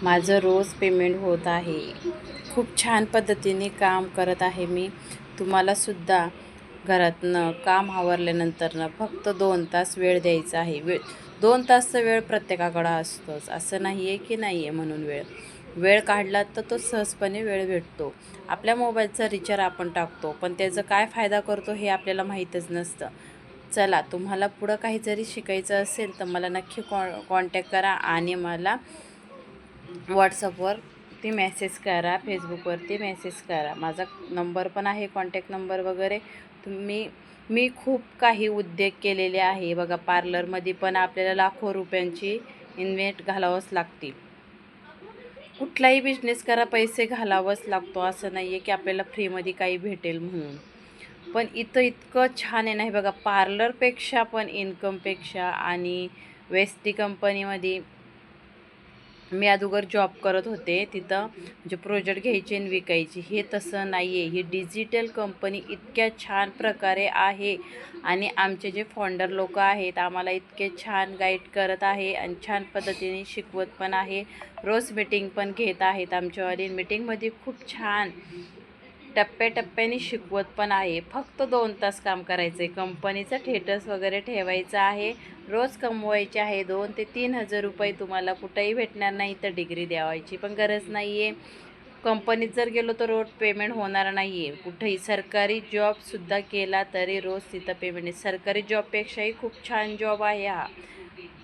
माझं रोज पेमेंट होत आहे. खूप छान पद्धतीने काम करत आहे मी. तुम्हालासुद्धा घरातनं काम आवरल्यानंतरनं फक्त 2 तास वेळ द्यायचा आहे. 2 तासचा वेळ प्रत्येकाकडं असतोच. असं नाही आहे की नाही आहे म्हणून वेळ. वेळ काढला तर तो सहजपणे वेळ भेटतो. आपल्या मोबाईलचा रिचार्ज आपण टाकतो, पण त्याचा काय फायदा करतो हे आपल्याला माहीतच नसतं. चला, तुम्हाला पुढं काही जरी शिकायचं असेल तर मला नक्की कॉन्टॅक्ट करा आणि मला व्हॉट्सअपवरती मेसेज करा, फेसबुकवरती मेसेज करा. माझा नंबर पण आहे, कॉन्टॅक्ट नंबर वगैरे. मी खूप काही उद्योग केलेले आहे बघा. पार्लरमध्ये पण आपल्याला लाखो रुपयांची इन्व्हेस्ट घालावंच लागते. कुठलाही बिझनेस करा, पैसे घालावंच लागतो. असं नाही आहे की आपल्याला फ्रीमध्ये काही भेटेल म्हणून. पण इथं इतकं छान आहे नाही बघा. पार्लरपेक्षा पण इन्कमपेक्षा आणि वेस्टी कंपनीमध्ये मी अगोदर जॉब करत होते. तिथं म्हणजे प्रोजेक्ट घ्यायचे आणि विकायचे. हे तसं नाही आहे. ही डिजिटल कंपनी इतक्या छान प्रकारे आहे आणि आमचे जे फाउंडर लोक आहेत आम्हाला इतके छान गाईड करत आहे आणि छान पद्धतीने शिकवत पण आहे. रोज मीटिंग पण घेत आहेत आमच्यावाली. मीटिंगमध्ये खूप छान टप्प्याटप्प्याने शिकवत पण आहे. फक्त 2 तास काम करायचं आहे. कंपनीचं स्टेटस वगैरे ठेवायचं आहे. रोज कमवायचे आहे. 2 ते 3 हजार रुपये तुम्हाला कुठंही भेटणार नाही. तर डिग्री द्यावायची पण गरज नाही आहे. कंपनीत जर गेलो तर रोज पेमेंट होणार नाही आहे. कुठंही सरकारी जॉबसुद्धा केला तरी रोज तिथं पेमेंट आहे. सरकारी जॉबपेक्षाही खूप छान जॉब आहे हा.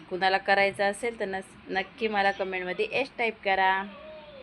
कुणाला करायचा असेल तर नक्की मला कमेंटमध्ये टाईप करा.